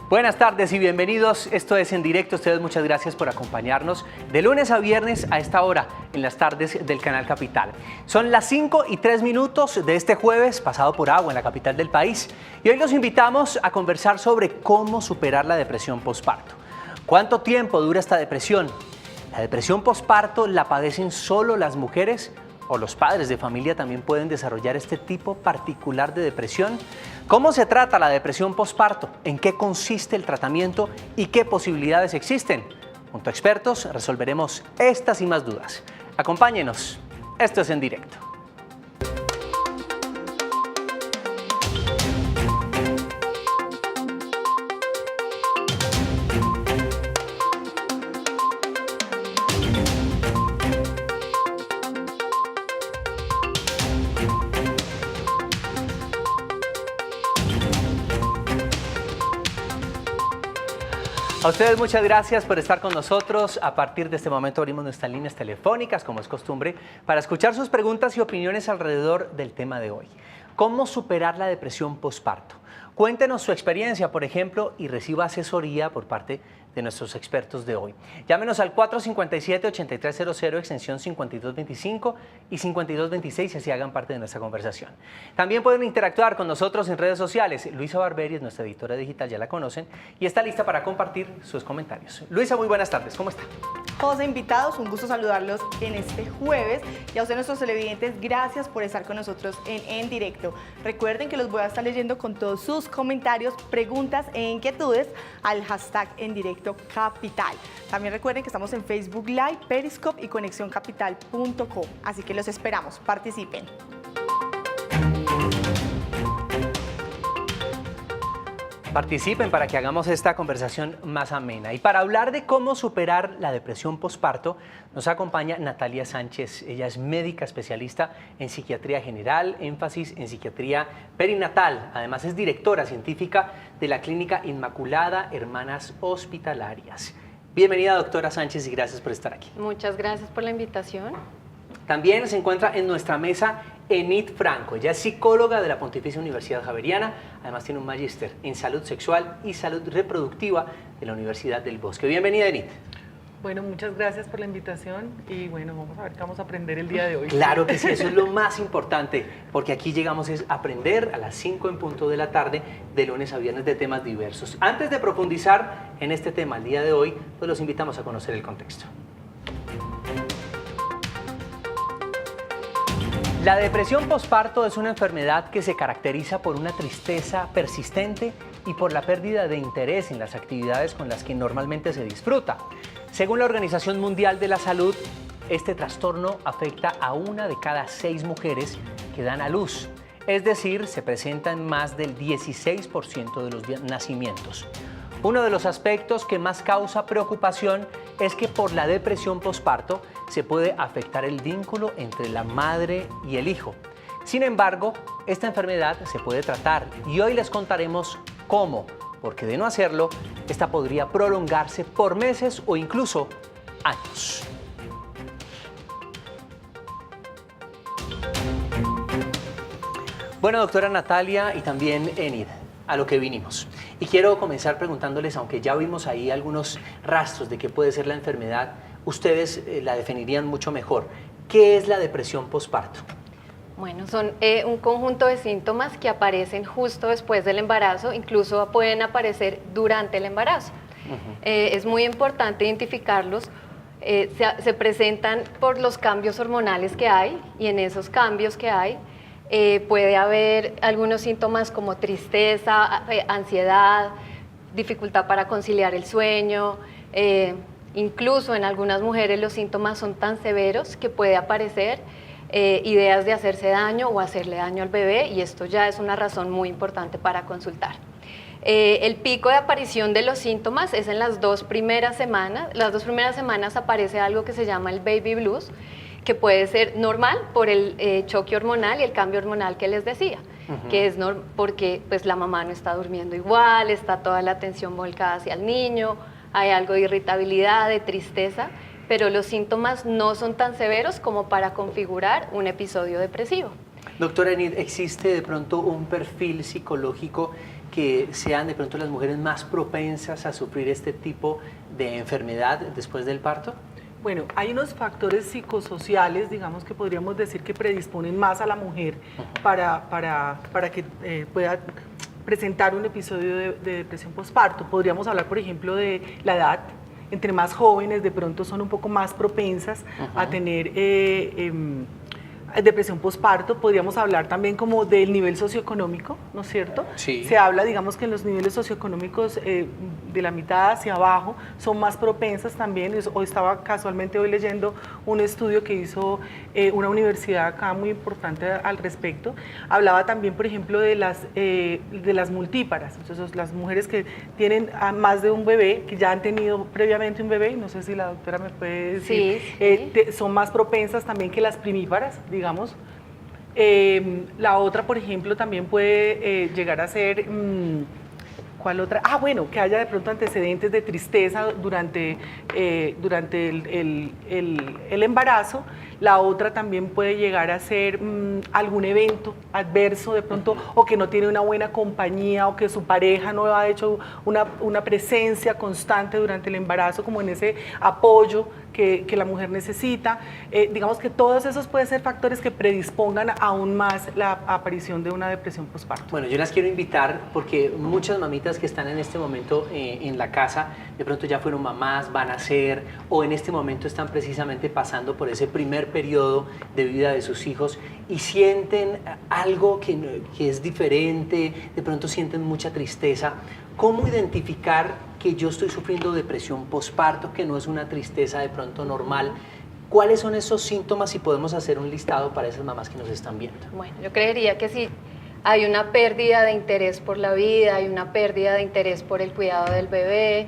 Buenas tardes y bienvenidos. Esto es En Directo. Ustedes muchas gracias por acompañarnos de lunes a viernes a esta hora en las tardes del Canal Capital. Son las 5:03 de este jueves, pasado por agua en la capital del país. Y hoy los invitamos a conversar sobre cómo superar la depresión posparto. ¿Cuánto tiempo dura esta depresión? ¿La depresión posparto la padecen solo las mujeres o los padres de familia también pueden desarrollar este tipo particular de depresión? ¿Cómo se trata la depresión posparto? ¿En qué consiste el tratamiento y qué posibilidades existen? Junto a expertos resolveremos estas y más dudas. Acompáñenos. Esto es En Directo. A ustedes muchas gracias por estar con nosotros. A partir de este momento abrimos nuestras líneas telefónicas, como es costumbre, para escuchar sus preguntas y opiniones alrededor del tema de hoy. ¿Cómo superar la depresión posparto? Cuéntenos su experiencia, por ejemplo, y reciba asesoría por parte de nuestros expertos de hoy. Llámenos al 457-8300, extensión 5225 y 5226 y así hagan parte de nuestra conversación. También pueden interactuar con nosotros en redes sociales. Luisa Barberi es nuestra editora digital, ya la conocen, y está lista para compartir sus comentarios. Luisa, muy buenas tardes, ¿cómo está? José, invitados, un gusto saludarlos en este jueves. Y a ustedes, nuestros televidentes, gracias por estar con nosotros en Directo. Recuerden que los voy a estar leyendo con todos sus comentarios, preguntas e inquietudes al hashtag En Directo Capital. También recuerden que estamos en Facebook Live, Periscope y ConexionCapital.com. Así que los esperamos, participen. Participen para que hagamos esta conversación más amena. Y para hablar de cómo superar la depresión posparto, nos acompaña Natalia Sánchez. Ella es médica especialista en psiquiatría general, énfasis en psiquiatría perinatal. Además es directora científica de la Clínica Inmaculada Hermanas Hospitalarias. Bienvenida, doctora Sánchez, y gracias por estar aquí. Muchas gracias por la invitación. También se encuentra en nuestra mesa Enid Franco. Ella es psicóloga de la Pontificia Universidad Javeriana. Además tiene un magíster en salud sexual y salud reproductiva de la Universidad del Bosque. Bienvenida, Enid. Bueno, muchas gracias por la invitación y bueno, vamos a ver qué vamos a aprender el día de hoy. Claro que sí, eso es lo más importante, porque aquí llegamos a aprender a las 5 en punto de la tarde, de lunes a viernes, de temas diversos. Antes de profundizar en este tema el día de hoy, pues los invitamos a conocer el contexto. La depresión posparto es una enfermedad que se caracteriza por una tristeza persistente y por la pérdida de interés en las actividades con las que normalmente se disfruta. Según la Organización Mundial de la Salud, este trastorno afecta a 1 de cada 6 mujeres que dan a luz, es decir, se presenta en más del 16% de los nacimientos. Uno de los aspectos que más causa preocupación es que por la depresión posparto se puede afectar el vínculo entre la madre y el hijo. Sin embargo, esta enfermedad se puede tratar y hoy les contaremos cómo, porque de no hacerlo, esta podría prolongarse por meses o incluso años. Bueno, doctora Natalia y también Enid, a lo que vinimos. Y quiero comenzar preguntándoles, aunque ya vimos ahí algunos rastros de qué puede ser la enfermedad, ustedes la definirían mucho mejor. ¿Qué es la depresión posparto? Bueno, son un conjunto de síntomas que aparecen justo después del embarazo, incluso pueden aparecer durante el embarazo. Es muy importante identificarlos. Se presentan por los cambios hormonales que hay y en esos cambios que hay puede haber algunos síntomas como tristeza, ansiedad, dificultad para conciliar el sueño, incluso en algunas mujeres los síntomas son tan severos que puede aparecer ideas de hacerse daño o hacerle daño al bebé y esto ya es una razón muy importante para consultar. El pico de aparición de los síntomas es en las 2 primeras semanas. Las 2 primeras semanas aparece algo que se llama el baby blues, que puede ser normal por el choque hormonal y el cambio hormonal que les decía, que es porque pues, la mamá no está durmiendo igual, está toda la atención volcada hacia el niño, hay algo de irritabilidad, de tristeza, pero los síntomas no son tan severos como para configurar un episodio depresivo. Doctora Enid, ¿existe de pronto un perfil psicológico que sean de pronto las mujeres más propensas a sufrir este tipo de enfermedad después del parto? Bueno, hay unos factores psicosociales, digamos, que podríamos decir que predisponen más a la mujer para que pueda presentar un episodio de depresión postparto. Podríamos hablar, por ejemplo, de la edad. Entre más jóvenes, de pronto son un poco más propensas a tener depresión postparto. Podríamos hablar también como del nivel socioeconómico, ¿no es cierto? Sí. Se habla, digamos, que en los niveles socioeconómicos de la mitad hacia abajo son más propensas también. Hoy estaba casualmente leyendo un estudio que hizo una universidad acá muy importante al respecto. Hablaba también, por ejemplo, de las multíparas, entonces las mujeres que tienen más de un bebé, que ya han tenido previamente un bebé, no sé si la doctora me puede decir, sí. son más propensas también que las primíparas, digamos. La otra, por ejemplo, también puede llegar a ser... ¿Cuál otra? Ah, bueno, que haya de pronto antecedentes de tristeza durante el embarazo. La otra también puede llegar a ser algún evento adverso de pronto, o que no tiene una buena compañía, o que su pareja no ha hecho una presencia constante durante el embarazo, como en ese apoyo que la mujer necesita. Digamos que todos esos pueden ser factores que predispongan aún más la aparición de una depresión postparto. Bueno, yo las quiero invitar porque muchas mamitas que están en este momento en la casa, de pronto ya fueron mamás, van a ser, o en este momento están precisamente pasando por ese primer periodo de vida de sus hijos y sienten algo que es diferente, de pronto sienten mucha tristeza. ¿Cómo identificar que yo estoy sufriendo depresión postparto, que no es una tristeza de pronto normal? ¿Cuáles son esos síntomas y podemos hacer un listado para esas mamás que nos están viendo? Bueno, yo creería que sí. Hay una pérdida de interés por la vida, hay una pérdida de interés por el cuidado del bebé,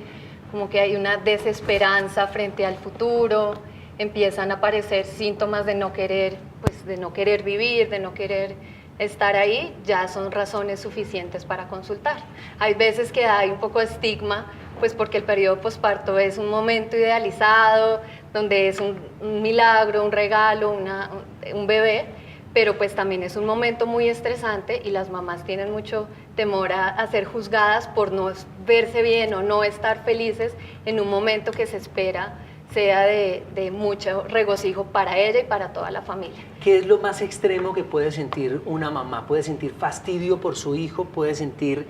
como que hay una desesperanza frente al futuro, empiezan a aparecer síntomas de no querer, pues de no querer vivir, de no querer estar ahí, ya son razones suficientes para consultar. Hay veces que hay un poco de estigma, pues porque el periodo posparto es un momento idealizado, donde es un milagro, un regalo, un bebé, pero pues también es un momento muy estresante y las mamás tienen mucho temor a ser juzgadas por no verse bien o no estar felices en un momento que se espera sea de mucho regocijo para ella y para toda la familia. ¿Qué es lo más extremo que puede sentir una mamá? ¿Puede sentir fastidio por su hijo? ¿Puede sentir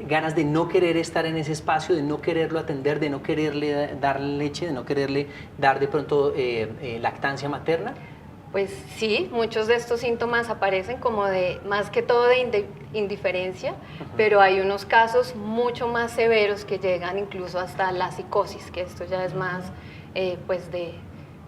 ganas de no querer estar en ese espacio, de no quererlo atender, de no quererle dar leche, de no quererle dar de pronto lactancia materna? Pues sí, muchos de estos síntomas aparecen como más que todo de indiferencia, pero hay unos casos mucho más severos que llegan incluso hasta la psicosis, que esto ya es más pues de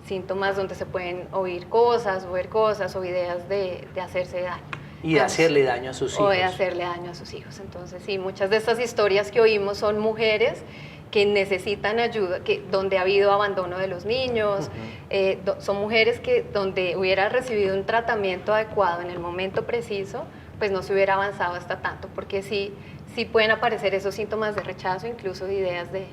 síntomas donde se pueden oír cosas, o ver cosas o ideas de hacerse daño. Y de hacerle daño a sus hijos. O de hacerle daño a sus hijos. Entonces sí, muchas de estas historias que oímos son mujeres que necesitan ayuda, donde ha habido abandono de los niños, son mujeres que donde hubiera recibido un tratamiento adecuado en el momento preciso, pues no se hubiera avanzado hasta tanto, porque sí pueden aparecer esos síntomas de rechazo, incluso de ideas de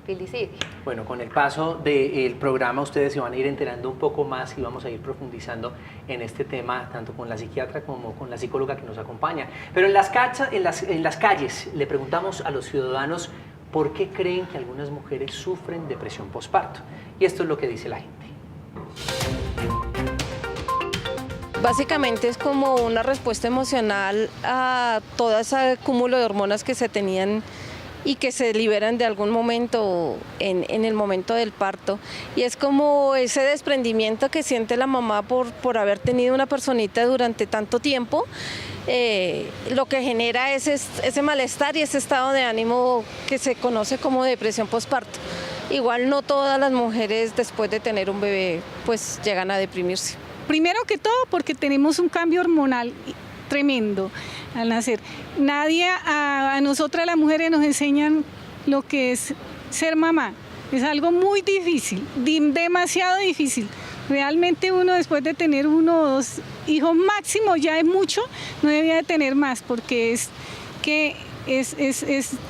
filicidio. Bueno, con el paso del programa ustedes se van a ir enterando un poco más y vamos a ir profundizando en este tema, tanto con la psiquiatra como con la psicóloga que nos acompaña. Pero en las calles le preguntamos a los ciudadanos por qué creen que algunas mujeres sufren depresión postparto. Y esto es lo que dice la gente. Básicamente es como una respuesta emocional a todo ese cúmulo de hormonas que se tenían y que se liberan de algún momento en el momento del parto. Y es como ese desprendimiento que siente la mamá por haber tenido una personita durante tanto tiempo, lo que genera ese malestar y ese estado de ánimo que se conoce como depresión postparto. Igual no todas las mujeres después de tener un bebé pues llegan a deprimirse. Primero que todo porque tenemos un cambio hormonal tremendo al nacer. Nadie, a nosotras las mujeres nos enseñan lo que es ser mamá. Es algo muy difícil, demasiado difícil. Realmente uno después de tener 1 o 2 hijos máximo ya es mucho, no debía de tener más, porque es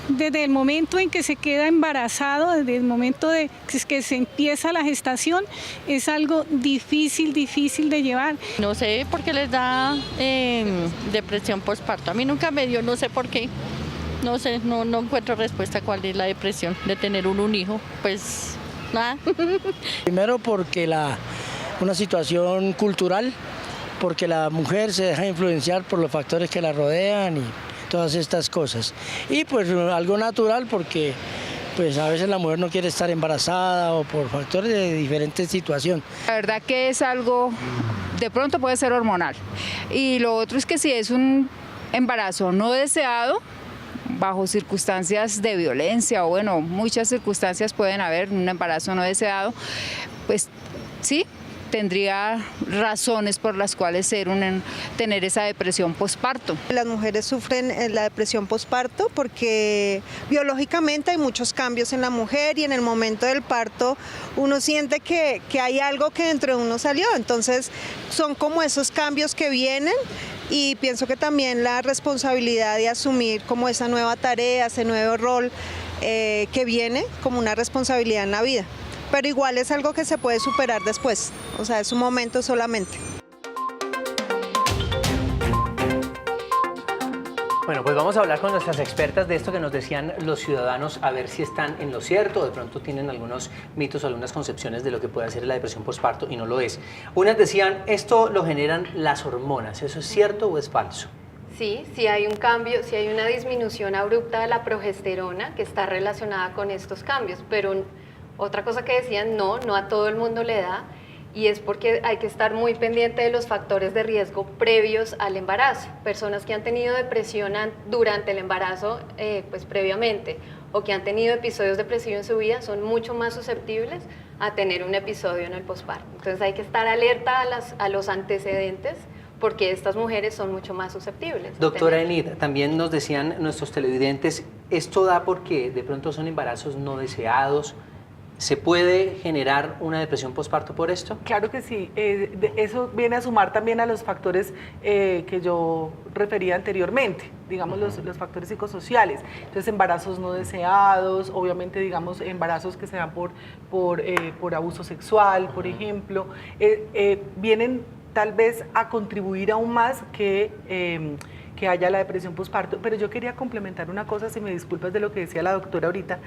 desde el momento en que se queda embarazado, desde el momento de que se empieza la gestación, es algo difícil de llevar. No sé por qué les da depresión postparto. A mí nunca me dio, no sé por qué. No sé, no encuentro respuesta a cuál es la depresión de tener un hijo, pues nada. Primero porque una situación cultural, porque la mujer se deja influenciar por los factores que la rodean y todas estas cosas. Y pues algo natural porque pues a veces la mujer no quiere estar embarazada o por factores de diferentes situaciones. La verdad que es algo, de pronto puede ser hormonal. Y lo otro es que si es un embarazo no deseado, bajo circunstancias de violencia o bueno, muchas circunstancias pueden haber un embarazo no deseado, pues sí, tendría razones por las cuales tener esa depresión posparto. Las mujeres sufren la depresión posparto porque biológicamente hay muchos cambios en la mujer y en el momento del parto uno siente que hay algo que dentro de uno salió, entonces son como esos cambios que vienen y pienso que también la responsabilidad de asumir como esa nueva tarea, ese nuevo rol que viene como una responsabilidad en la vida. Pero igual es algo que se puede superar después, o sea, es un momento solamente. Bueno, pues vamos a hablar con nuestras expertas de esto que nos decían los ciudadanos, a ver si están en lo cierto, o de pronto tienen algunos mitos o algunas concepciones de lo que puede ser la depresión posparto y no lo es. Unas decían, esto lo generan las hormonas, ¿eso es cierto o es falso? Sí, sí hay un cambio, sí hay una disminución abrupta de la progesterona que está relacionada con estos cambios, pero otra cosa que decían, no a todo el mundo le da, y es porque hay que estar muy pendiente de los factores de riesgo previos al embarazo. Personas que han tenido depresión durante el embarazo, pues previamente, o que han tenido episodios depresivos en su vida, son mucho más susceptibles a tener un episodio en el posparto. Entonces hay que estar alerta a los antecedentes, porque estas mujeres son mucho más susceptibles. Doctora Enid, también nos decían nuestros televidentes, ¿esto da porque de pronto son embarazos no deseados? ¿Se puede generar una depresión posparto por esto? Claro que sí, eso viene a sumar también a los factores que yo refería anteriormente, digamos los factores psicosociales, entonces embarazos no deseados, obviamente digamos embarazos que se dan por abuso sexual, por ejemplo, vienen tal vez a contribuir aún más que haya la depresión posparto, pero yo quería complementar una cosa, si me disculpas de lo que decía la doctora ahorita,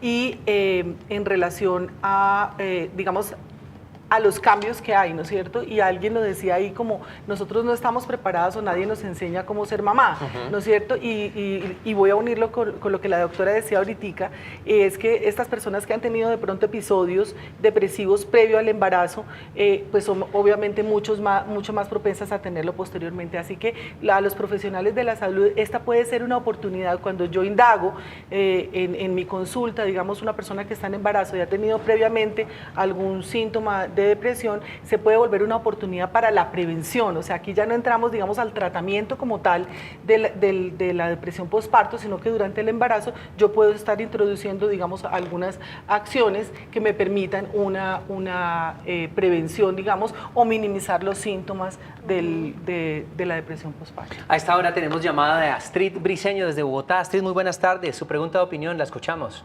y en relación a, digamos, a los cambios que hay, ¿no es cierto? Y alguien lo decía ahí como, nosotros no estamos preparadas o nadie nos enseña cómo ser mamá, ¿no es cierto? Y voy a unirlo con lo que la doctora decía ahorita, es que estas personas que han tenido de pronto episodios depresivos previo al embarazo, pues son obviamente mucho más propensas a tenerlo posteriormente. Así que a los profesionales de la salud, esta puede ser una oportunidad cuando yo indago en mi consulta, digamos, una persona que está en embarazo y ha tenido previamente algún síntoma de depresión, se puede volver una oportunidad para la prevención. O sea, aquí ya no entramos, digamos, al tratamiento como tal de la depresión posparto, sino que durante el embarazo yo puedo estar introduciendo, digamos, algunas acciones que me permitan una prevención, digamos, o minimizar los síntomas de la depresión posparto. A esta hora tenemos llamada de Astrid Briceño desde Bogotá. Astrid, muy buenas tardes. Su pregunta de opinión, la escuchamos.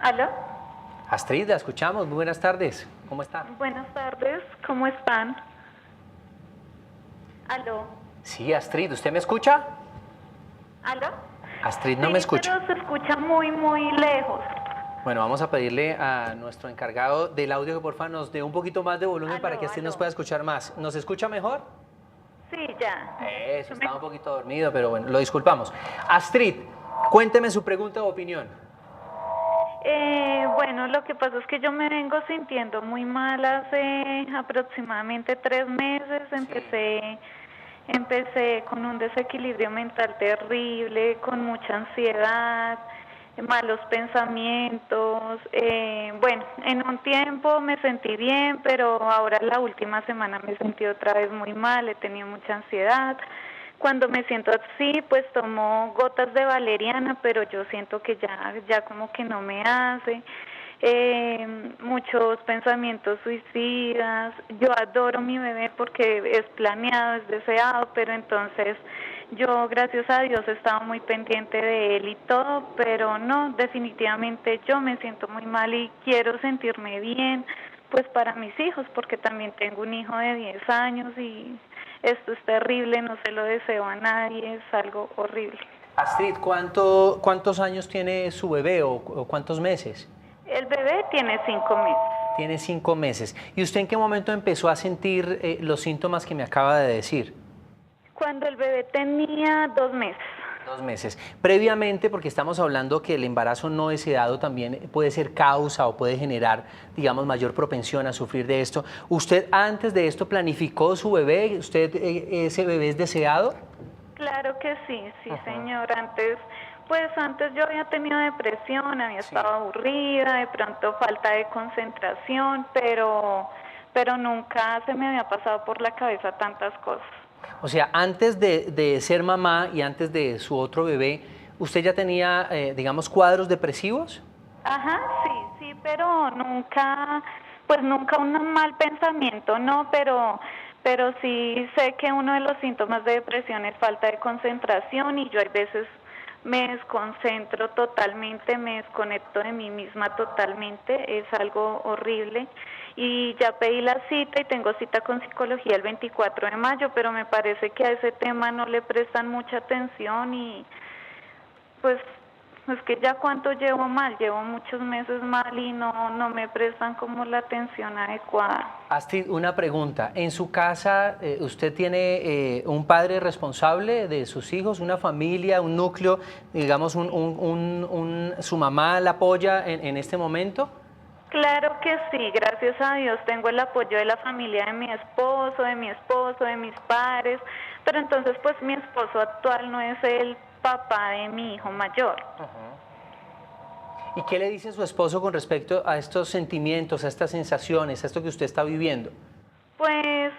¿Aló? Astrid, la escuchamos. Muy buenas tardes. ¿Cómo está? Buenas tardes, ¿cómo están? ¿Aló? Sí, Astrid, ¿usted me escucha? ¿Aló? Astrid no sí, me escucha. pero se escucha muy, muy lejos. Bueno, vamos a pedirle a nuestro encargado del audio que porfa nos dé un poquito más de volumen para que Astrid nos pueda escuchar más. ¿Nos escucha mejor? Sí, ya. Eso, estaba un poquito dormido, pero bueno, lo disculpamos. Astrid, cuénteme su pregunta o opinión. Bueno, lo que pasa es que yo me vengo sintiendo muy mal hace aproximadamente 3 meses. Empecé con un desequilibrio mental terrible, con mucha ansiedad, malos pensamientos. Bueno, en un tiempo me sentí bien, pero ahora la última semana me sentí otra vez muy mal, he tenido mucha ansiedad. Cuando me siento así, pues tomo gotas de valeriana, pero yo siento que ya como que no me hace. Muchos pensamientos suicidas. Yo adoro mi bebé porque es planeado, es deseado, pero entonces yo, gracias a Dios, he estado muy pendiente de él y todo, pero no, definitivamente yo me siento muy mal y quiero sentirme bien, pues para mis hijos, porque también tengo un hijo de 10 años y esto es terrible, no se lo deseo a nadie, es algo horrible. Astrid, ¿cuántos años tiene su bebé o cuántos meses? El bebé tiene 5 meses. Tiene 5 meses. ¿Y usted en qué momento empezó a sentir los síntomas que me acaba de decir? Cuando el bebé tenía 2 meses. 2 meses. Previamente, porque estamos hablando que el embarazo no deseado también puede ser causa o puede generar, digamos, mayor propensión a sufrir de esto. ¿Usted antes de esto planificó su bebé? ¿Usted ese bebé es deseado? Claro que sí, sí, señor. Antes yo había tenido depresión, había estado aburrida, de pronto falta de concentración, pero nunca se me había pasado por la cabeza tantas cosas. O sea, antes de ser mamá y antes de su otro bebé, ¿usted ya tenía, digamos, cuadros depresivos? Ajá, sí, pero nunca un mal pensamiento, no, pero sí sé que uno de los síntomas de depresión es falta de concentración y yo hay veces me desconcentro totalmente, me desconecto de mí misma totalmente, es algo horrible. Y ya pedí la cita y tengo cita con psicología el 24 de mayo, pero me parece que a ese tema no le prestan mucha atención y pues es que ya cuánto llevo mal, llevo muchos meses mal y no me prestan como la atención adecuada. Astrid, una pregunta. ¿En su casa usted tiene un padre responsable de sus hijos, una familia, un núcleo, digamos, su mamá la apoya en este momento? Claro que sí, gracias a Dios tengo el apoyo de la familia de mi esposo, de mis padres, pero entonces pues mi esposo actual no es el papá de mi hijo mayor. ¿Y qué le dice su esposo con respecto a estos sentimientos, a estas sensaciones, a esto que usted está viviendo? Pues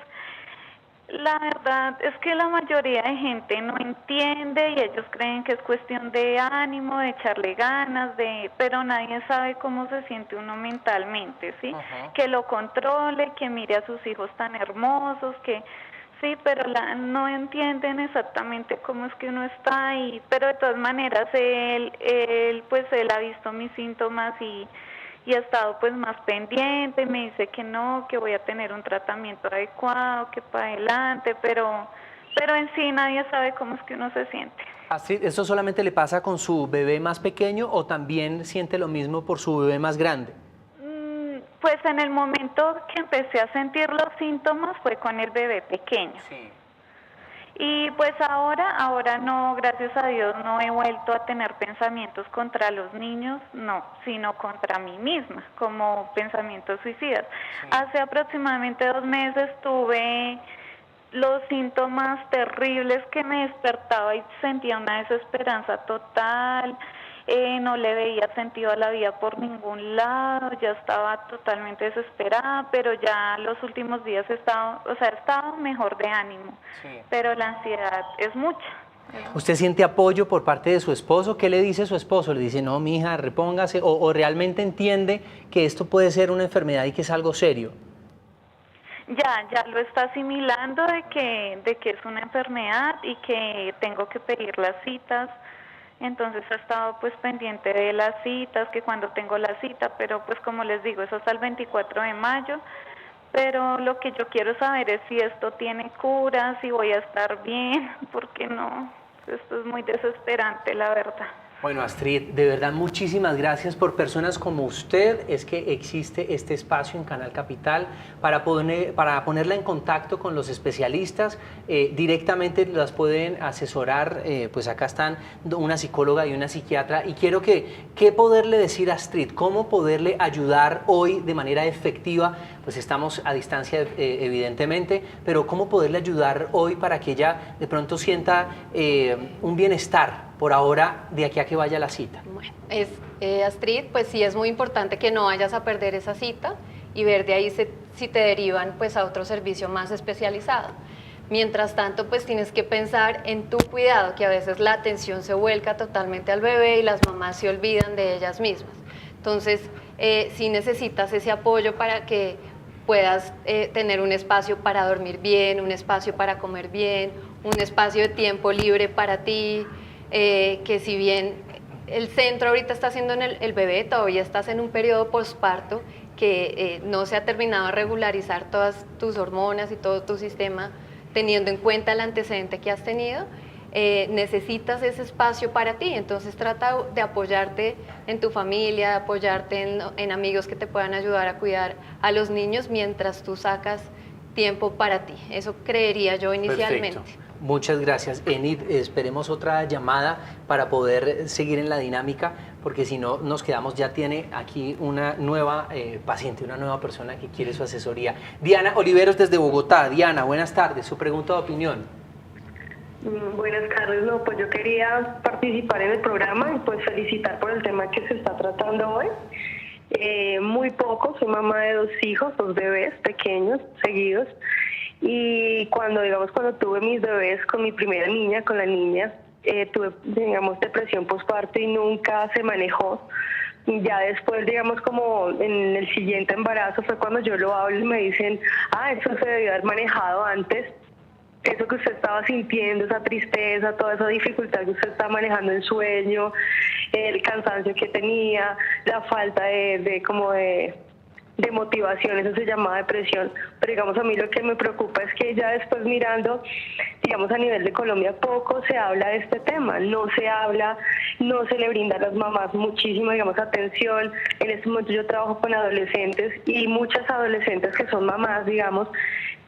la verdad es que la mayoría de gente no entiende y ellos creen que es cuestión de ánimo, de echarle ganas, pero nadie sabe cómo se siente uno mentalmente, ¿sí? Que lo controle, que mire a sus hijos tan hermosos, que sí, pero no entienden exactamente cómo es que uno está ahí, pero de todas maneras él ha visto mis síntomas y ha estado pues más pendiente, me dice que no, que voy a tener un tratamiento adecuado, que para adelante, pero en sí nadie sabe cómo es que uno se siente. Astrid, ¿eso solamente le pasa con su bebé más pequeño o también siente lo mismo por su bebé más grande? Pues en el momento que empecé a sentir los síntomas fue con el bebé pequeño. Sí. Y pues ahora no, gracias a Dios, no he vuelto a tener pensamientos contra los niños, no, sino contra mí misma, como pensamientos suicidas. Sí. Hace aproximadamente 2 meses tuve los síntomas terribles que me despertaba y sentía una desesperanza total. No le veía sentido a la vida por ningún lado, ya estaba totalmente desesperada, pero ya los últimos días he estado mejor de ánimo, sí. Pero la ansiedad es mucha. ¿Usted siente apoyo por parte de su esposo? ¿Qué le dice su esposo? ¿Le dice, no, mija, repóngase? ¿O realmente entiende que esto puede ser una enfermedad y que es algo serio? Ya lo está asimilando de que es una enfermedad y que tengo que pedir las citas. Entonces ha estado pues pendiente de las citas, que cuando tengo la cita, pero pues como les digo, eso hasta el 24 de mayo, pero lo que yo quiero saber es si esto tiene cura, si voy a estar bien, porque no, esto es muy desesperante, la verdad. Bueno, Astrid, de verdad muchísimas gracias. Por personas como usted es que existe este espacio en Canal Capital para ponerla en contacto con los especialistas. Directamente las pueden asesorar, pues acá están una psicóloga y una psiquiatra. Y quiero ¿qué poderle decir a Astrid? ¿Cómo poderle ayudar hoy de manera efectiva? Pues estamos a distancia evidentemente, pero ¿cómo poderle ayudar hoy para que ella de pronto sienta un bienestar por ahora de aquí a que vaya a la cita? Bueno, Astrid, pues sí es muy importante que no vayas a perder esa cita y ver de ahí si te derivan pues a otro servicio más especializado. Mientras tanto, pues tienes que pensar en tu cuidado, que a veces la atención se vuelca totalmente al bebé y las mamás se olvidan de ellas mismas. Entonces, sí necesitas ese apoyo para que puedas tener un espacio para dormir bien, un espacio para comer bien, un espacio de tiempo libre para ti, que si bien el centro ahorita está haciendo en el bebé, todavía estás en un periodo posparto que no se ha terminado de regularizar todas tus hormonas y todo tu sistema, teniendo en cuenta el antecedente que has tenido, necesitas ese espacio para ti. Entonces trata de apoyarte en tu familia, de apoyarte en amigos que te puedan ayudar a cuidar a los niños mientras tú sacas tiempo para ti. Eso creería yo inicialmente. Perfecto. Muchas gracias. Enid, esperemos otra llamada para poder seguir en la dinámica, porque si no nos quedamos, ya tiene aquí una nueva paciente, una nueva persona que quiere su asesoría. Diana Oliveros desde Bogotá. Diana, buenas tardes. Su pregunta de opinión. Buenas tardes, no, pues yo quería participar en el programa y pues felicitar por el tema que se está tratando hoy. Muy poco, soy mamá de 2 hijos, 2 bebés pequeños, seguidos. Y cuando tuve mis bebés con mi primera niña, con la niña, tuve, depresión postparto y nunca se manejó. Y ya después, como en el siguiente embarazo fue cuando yo lo hablo y me dicen, eso se debió haber manejado antes. Eso que usted estaba sintiendo, esa tristeza, toda esa dificultad que usted está manejando en sueño, el cansancio que tenía, la falta de motivación, eso se llama depresión. Pero a mí lo que me preocupa es que ya después mirando, a nivel de Colombia poco se habla de este tema, no se habla, no se le brinda a las mamás muchísima, atención. En este momento yo trabajo con adolescentes y muchas adolescentes que son mamás,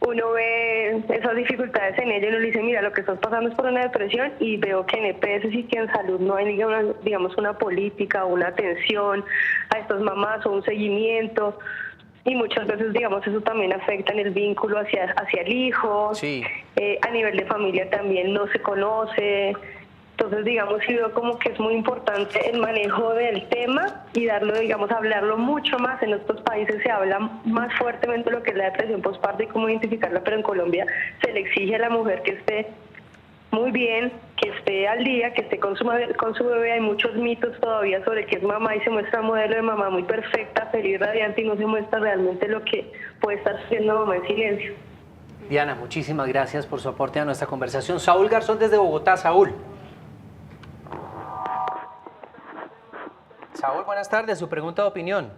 uno ve esas dificultades en ella y uno le dice, mira, lo que estás pasando es por una depresión, y veo que en EPS y que en salud no hay, una política o una atención a estas mamás o un seguimiento. Y muchas veces, eso también afecta en el vínculo hacia el hijo. Sí. A nivel de familia también no se conoce. Entonces, sí veo como que es muy importante el manejo del tema y darlo, hablarlo mucho más. En otros países se habla más fuertemente lo que es la depresión postparto y cómo identificarla, pero en Colombia se le exige a la mujer que esté muy bien, que esté al día, que esté con su bebé. Hay muchos mitos todavía sobre que es mamá y se muestra modelo de mamá muy perfecta, feliz, radiante, y no se muestra realmente lo que puede estar haciendo mamá en silencio. Diana, muchísimas gracias por su aporte a nuestra conversación. Saúl Garzón desde Bogotá. Saúl, buenas tardes. Su pregunta de opinión.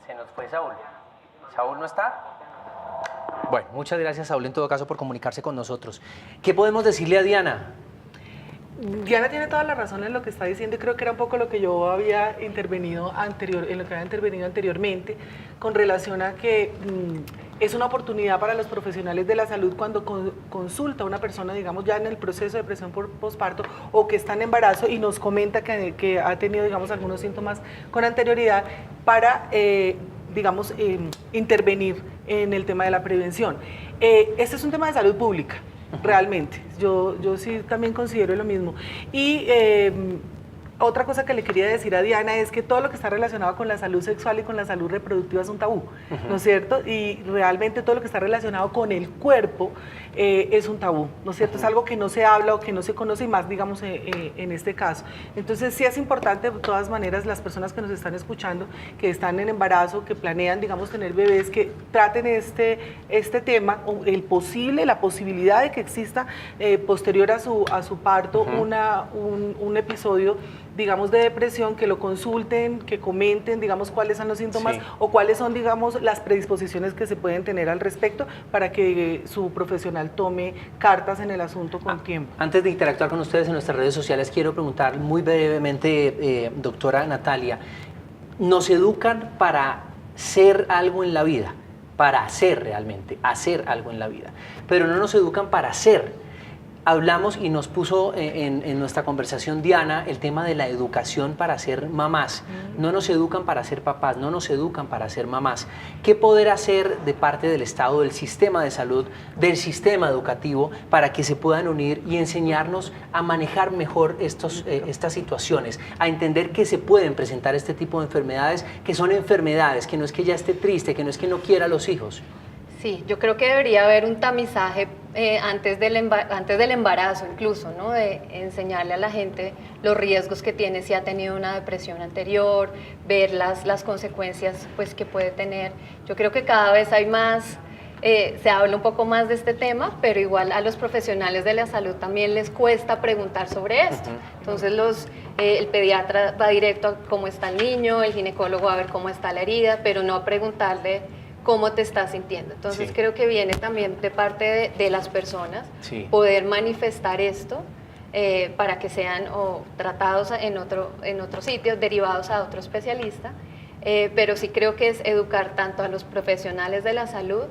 Se nos fue Saúl. ¿Saúl no está? Bueno, muchas gracias, Saúl, en todo caso, por comunicarse con nosotros. ¿Qué podemos decirle a Diana? Diana tiene toda la razón en lo que está diciendo, y creo que era un poco lo que yo había intervenido anteriormente, con relación a que es una oportunidad para los profesionales de la salud cuando consulta a una persona, ya en el proceso de depresión por posparto o que está en embarazo y nos comenta que ha tenido, algunos síntomas con anterioridad, para intervenir en el tema de la prevención. Este es un tema de salud pública, realmente. Yo sí también considero lo mismo. Y otra cosa que le quería decir a Diana es que todo lo que está relacionado con la salud sexual y con la salud reproductiva es un tabú, ¿no es cierto? Y realmente todo lo que está relacionado con el cuerpo es un tabú, ¿no es cierto? Es algo que no se habla o que no se conoce, y más, en este caso. Entonces, sí es importante, de todas maneras, las personas que nos están escuchando, que están en embarazo, que planean, tener bebés, que traten este tema, o la posibilidad de que exista posterior a su parto un episodio de depresión, que lo consulten, que comenten, cuáles son los síntomas, o cuáles son, las predisposiciones que se pueden tener al respecto, para que su profesional tome cartas en el asunto con tiempo. Antes de interactuar con ustedes en nuestras redes sociales, quiero preguntar muy brevemente, doctora Natalia, ¿nos educan para ser algo en la vida? Para hacer realmente, hacer algo en la vida, pero no nos educan para ser. Hablamos y nos puso en nuestra conversación Diana el tema de la educación para ser mamás. No nos educan para ser papás, no nos educan para ser mamás. ¿Qué poder hacer de parte del Estado, del sistema de salud, del sistema educativo, para que se puedan unir y enseñarnos a manejar mejor estas situaciones, a entender que se pueden presentar este tipo de enfermedades, que son enfermedades, que no es que ella esté triste, que no es que no quiera a los hijos? Sí, yo creo que debería haber un tamizaje antes del embarazo incluso, ¿no? De enseñarle a la gente los riesgos que tiene si ha tenido una depresión anterior, ver las consecuencias pues, que puede tener. Yo creo que cada vez hay más, se habla un poco más de este tema, pero igual a los profesionales de la salud también les cuesta preguntar sobre esto. Entonces el pediatra va directo a cómo está el niño, el ginecólogo va a ver cómo está la herida, pero no a preguntarle cómo te estás sintiendo. Entonces Sí. creo que viene también de parte de las personas Sí. poder manifestar esto para que sean tratados en otro sitio, derivados a otro especialista, pero sí creo que es educar tanto a los profesionales de la salud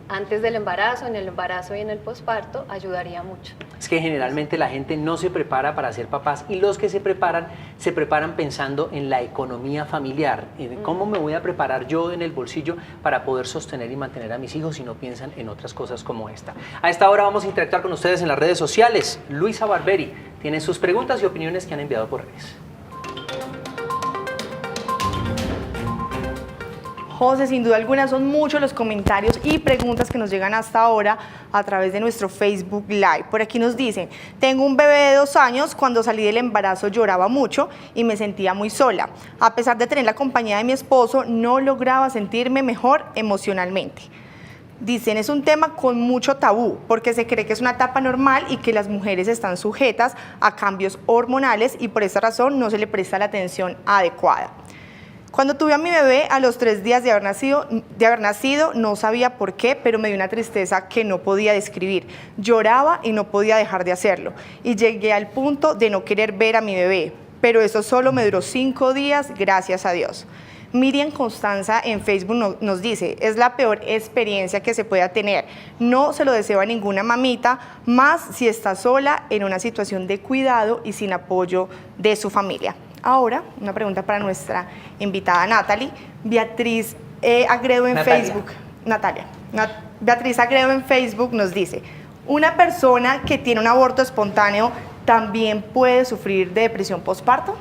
antes del embarazo, en el embarazo y en el posparto, ayudaría mucho. Es que generalmente la gente no se prepara para ser papás y los que se preparan pensando en la economía familiar, en cómo me voy a preparar yo en el bolsillo para poder sostener y mantener a mis hijos y no piensan en otras cosas como esta. A esta hora vamos a interactuar con ustedes en las redes sociales. Luisa Barberi tiene sus preguntas y opiniones que han enviado por redes. José, sin duda alguna son muchos los comentarios y preguntas que nos llegan hasta ahora a través de nuestro Facebook Live. Por aquí nos dicen, tengo un bebé de 2 años, cuando salí del embarazo lloraba mucho y me sentía muy sola. A pesar de tener la compañía de mi esposo, no lograba sentirme mejor emocionalmente. Dicen, es un tema con mucho tabú, porque se cree que es una etapa normal y que las mujeres están sujetas a cambios hormonales y por esa razón no se le presta la atención adecuada. Cuando tuve a mi bebé, a los 3 días de haber nacido, no sabía por qué, pero me dio una tristeza que no podía describir. Lloraba y no podía dejar de hacerlo. Y llegué al punto de no querer ver a mi bebé, pero eso solo me duró 5 días, gracias a Dios. Miriam Constanza en Facebook nos dice, es la peor experiencia que se pueda tener. No se lo deseo a ninguna mamita, más si está sola en una situación de cuidado y sin apoyo de su familia. Ahora, una pregunta para nuestra invitada Natalie. Beatriz Agredo en Facebook. Beatriz Agredo en Facebook nos dice, ¿una persona que tiene un aborto espontáneo también puede sufrir de depresión postparto?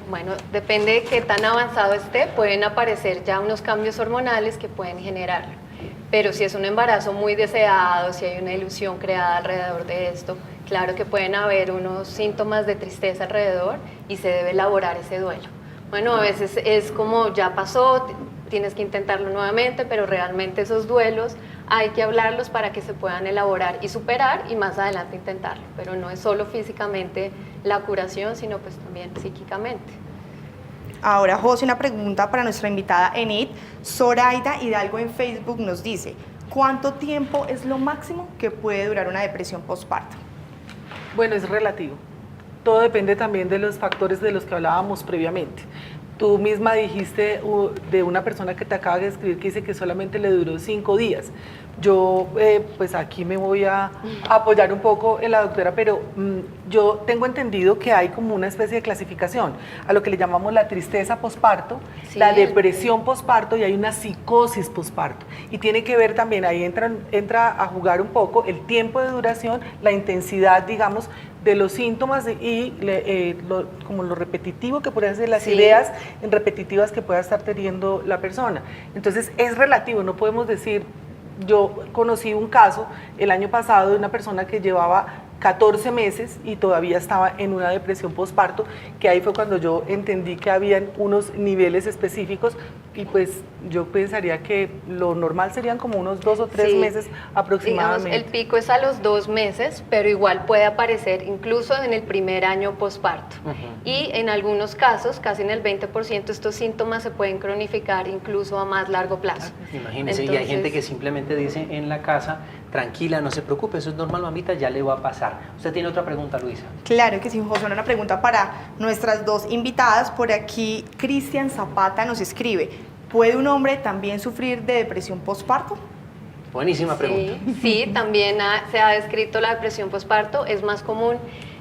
Bueno, depende de qué tan avanzado esté, pueden aparecer ya unos cambios hormonales que pueden generarlo. Pero si es un embarazo muy deseado, si hay una ilusión creada alrededor de esto, claro que pueden haber unos síntomas de tristeza alrededor y se debe elaborar ese duelo. Bueno, a veces es como ya pasó, tienes que intentarlo nuevamente, pero realmente esos duelos hay que hablarlos para que se puedan elaborar y superar y más adelante intentarlo. Pero no es solo físicamente la curación, sino pues también psíquicamente. Ahora, José, una pregunta para nuestra invitada Enid. Zoraida Hidalgo en Facebook nos dice, ¿cuánto tiempo es lo máximo que puede durar una depresión postparto? Bueno, es relativo. Todo depende también de los factores de los que hablábamos previamente. Tú misma dijiste de una persona que te acaba de escribir que dice que solamente le duró 5 días. Yo, pues aquí me voy a apoyar un poco en la doctora, pero yo tengo entendido que hay como una especie de clasificación a lo que le llamamos la tristeza posparto, sí, la depresión posparto y hay una psicosis posparto. Y tiene que ver también, ahí entra a jugar un poco el tiempo de duración, la intensidad, digamos, de los síntomas como lo repetitivo que pueden ser las ideas repetitivas que pueda estar teniendo la persona. Entonces es relativo, no podemos decir, yo conocí un caso el año pasado de una persona que llevaba 14 meses y todavía estaba en una depresión postparto, que ahí fue cuando yo entendí que habían unos niveles específicos y pues yo pensaría que lo normal serían como unos 2 o 3 meses aproximadamente. Digamos, el pico es a los 2 meses, pero igual puede aparecer incluso en el primer año postparto. Y en algunos casos, casi en el 20%, estos síntomas se pueden cronificar incluso a más largo plazo. Imagínense, y hay gente que simplemente dice en la casa, tranquila, no se preocupe, eso es normal, mamita, ya le va a pasar. ¿Usted tiene otra pregunta, Luisa? Claro que sí, José, una pregunta para nuestras 2 invitadas. Por aquí, Cristian Zapata nos escribe, ¿puede un hombre también sufrir de depresión postparto? Buenísima pregunta. Sí, también se ha descrito la depresión postparto, es más común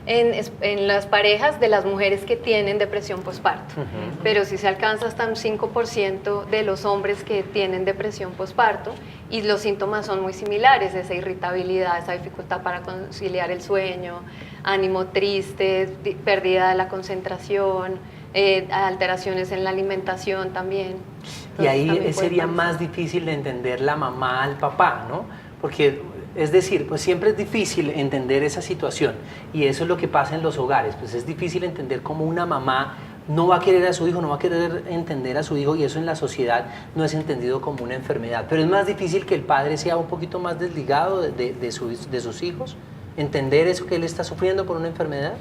en las parejas de las mujeres que tienen depresión postparto, pero sí se alcanza hasta un 5% de los hombres que tienen depresión postparto y los síntomas son muy similares, esa irritabilidad, esa dificultad para conciliar el sueño, ánimo triste, pérdida de la concentración, alteraciones en la alimentación también. Y ahí sería más difícil de entender la mamá al papá, ¿no? Porque es decir, pues siempre es difícil entender esa situación y eso es lo que pasa en los hogares, pues es difícil entender cómo una mamá no va a querer a su hijo, no va a querer entender a su hijo y eso en la sociedad no es entendido como una enfermedad, pero es más difícil que el padre sea un poquito más desligado de sus hijos, entender eso que él está sufriendo por una enfermedad.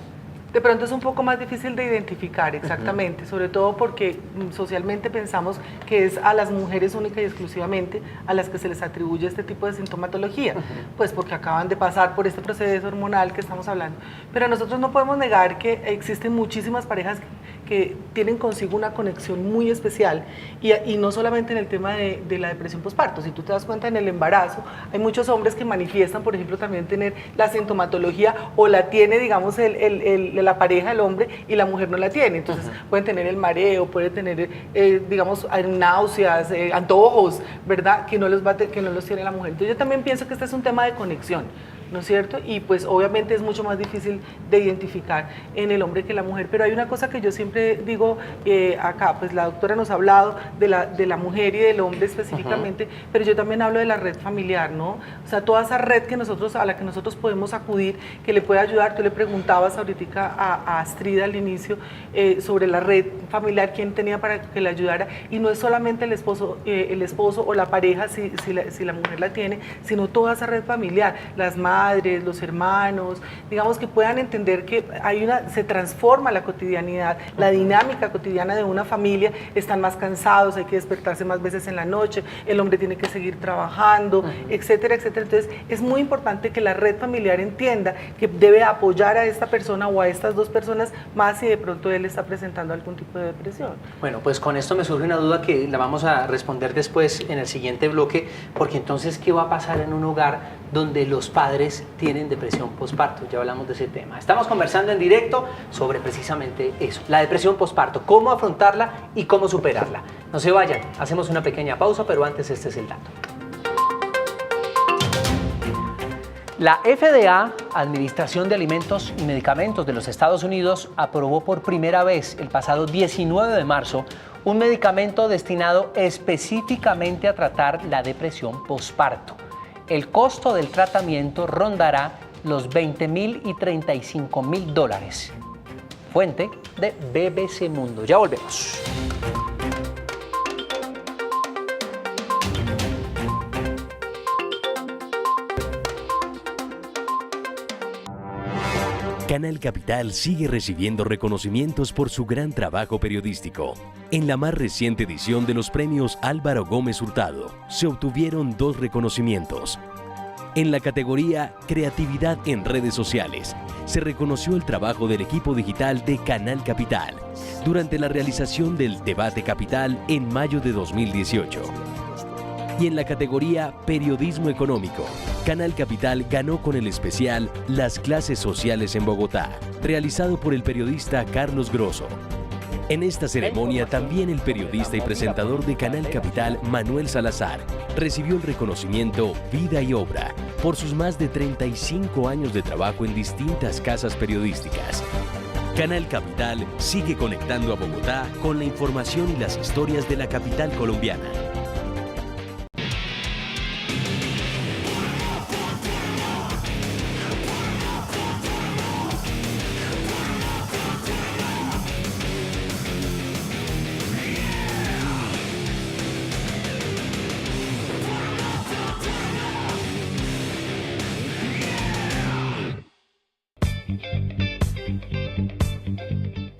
De pronto es un poco más difícil de identificar exactamente, sobre todo porque socialmente pensamos que es a las mujeres única y exclusivamente a las que se les atribuye este tipo de sintomatología, pues porque acaban de pasar por este proceso hormonal que estamos hablando. Pero nosotros no podemos negar que existen muchísimas parejas que tienen consigo una conexión muy especial y no solamente en el tema de la depresión postparto. Si tú te das cuenta, en el embarazo hay muchos hombres que manifiestan, por ejemplo, también tener la sintomatología o la tiene, digamos, la pareja, el hombre, y la mujer no la tiene. Entonces pueden tener el mareo, pueden tener, digamos, náuseas, antojos, ¿verdad? Que no los tiene la mujer. Entonces yo también pienso que este es un tema de conexión, ¿no es cierto? Y pues obviamente es mucho más difícil de identificar en el hombre que la mujer. Pero hay una cosa que yo siempre digo acá, pues la doctora nos ha hablado de la mujer y del hombre específicamente, pero yo también hablo de la red familiar, ¿no? O sea, toda esa red a la que nosotros podemos acudir, que le puede ayudar. Tú le preguntabas ahorita a Astrid al inicio sobre la red familiar, quién tenía para que le ayudara, y no es solamente el esposo o la pareja, si la mujer la tiene, sino toda esa red familiar, las madres, los hermanos, digamos, que puedan entender que se transforma la cotidianidad, la dinámica cotidiana de una familia. Están más cansados, hay que despertarse más veces en la noche, el hombre tiene que seguir trabajando, etcétera, etcétera. Entonces es muy importante que la red familiar entienda que debe apoyar a esta persona o a estas dos personas más si de pronto él está presentando algún tipo de depresión. Bueno, pues con esto me surge una duda que la vamos a responder después en el siguiente bloque, porque entonces, ¿qué va a pasar en un hogar donde los padres tienen depresión postparto? Ya hablamos de ese tema. Estamos conversando en directo sobre precisamente eso, la depresión postparto, cómo afrontarla y cómo superarla. No se vayan, hacemos una pequeña pausa, pero antes este es el dato. La FDA, Administración de Alimentos y Medicamentos de los Estados Unidos, aprobó por primera vez el pasado 19 de marzo un medicamento destinado específicamente a tratar la depresión postparto. El costo del tratamiento rondará los $20,000 y $35,000. Fuente de BBC Mundo. Ya volvemos. Canal Capital sigue recibiendo reconocimientos por su gran trabajo periodístico. En la más reciente edición de los premios Álvaro Gómez Hurtado, se obtuvieron 2 reconocimientos. En la categoría Creatividad en Redes Sociales, se reconoció el trabajo del equipo digital de Canal Capital durante la realización del Debate Capital en mayo de 2018. Y en la categoría Periodismo Económico, Canal Capital ganó con el especial Las Clases Sociales en Bogotá, realizado por el periodista Carlos Grosso. En esta ceremonia también el periodista y presentador de Canal Capital, Manuel Salazar, recibió el reconocimiento Vida y Obra por sus más de 35 años de trabajo en distintas casas periodísticas. Canal Capital sigue conectando a Bogotá con la información y las historias de la capital colombiana.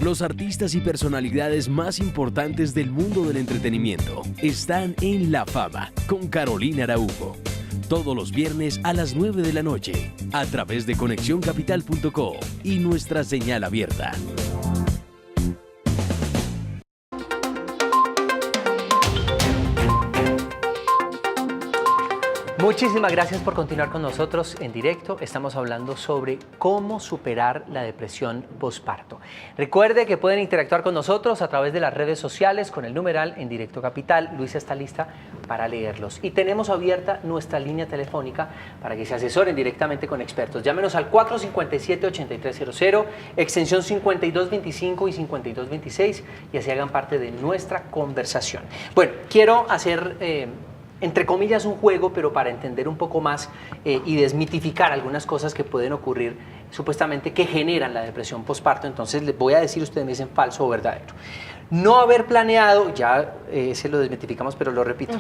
Los artistas y personalidades más importantes del mundo del entretenimiento están en La Fama con Carolina Araujo. Todos los viernes a las 9 de la noche, a través de ConexionCapital.co y nuestra señal abierta. Muchísimas gracias por continuar con nosotros en directo. Estamos hablando sobre cómo superar la depresión postparto. Recuerde que pueden interactuar con nosotros a través de las redes sociales con el numeral En Directo Capital. Luisa está lista para leerlos. Y tenemos abierta nuestra línea telefónica para que se asesoren directamente con expertos. Llámenos al 457-8300, extensión 5225 y 5226 y así hagan parte de nuestra conversación. Bueno, quiero hacer entre comillas un juego, pero para entender un poco más y desmitificar algunas cosas que pueden ocurrir supuestamente que generan la depresión postparto. Entonces les voy a decir, ustedes me dicen falso o verdadero. No haber planeado, ya se lo desmitificamos, pero lo repito.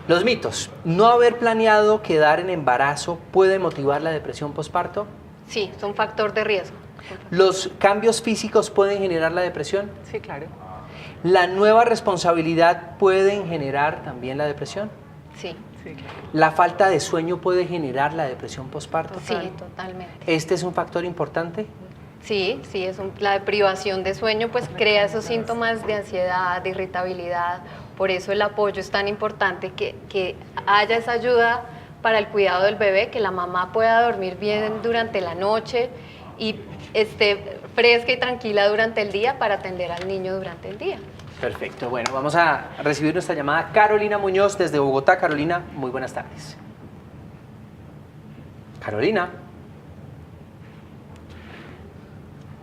Los mitos. No haber planeado quedar en embarazo puede motivar la depresión postparto. Sí, es un factor de riesgo. ¿Los cambios físicos pueden generar la depresión? Sí, claro. ¿La nueva responsabilidad puede generar también la depresión? Sí. Sí, claro. ¿La falta de sueño puede generar la depresión postparto? Sí, totalmente. ¿Este es un factor importante? Sí, sí, la privación de sueño pues crea esos síntomas de ansiedad, de irritabilidad. Por eso el apoyo es tan importante, que haya esa ayuda para el cuidado del bebé, que la mamá pueda dormir bien durante la noche y esté fresca y tranquila durante el día para atender al niño durante el día. Perfecto, bueno, vamos a recibir nuestra llamada. Carolina Muñoz desde Bogotá. Carolina, muy buenas tardes. Carolina.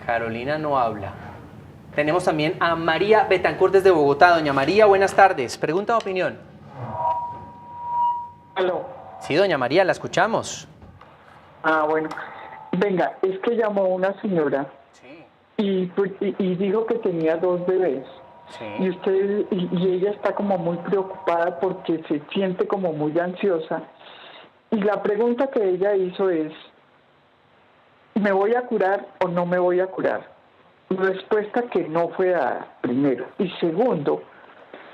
Carolina no habla. Tenemos también a María Betancourt desde Bogotá. Doña María, buenas tardes. Pregunta o opinión. ¿Aló? Sí, doña María, la escuchamos. Ah, bueno. Venga, es que llamó una señora y dijo que tenía 2 bebés. Sí. Y ella está como muy preocupada porque se siente como muy ansiosa. Y la pregunta que ella hizo es, ¿me voy a curar o no me voy a curar? Respuesta que no fue dada, primero. Y segundo,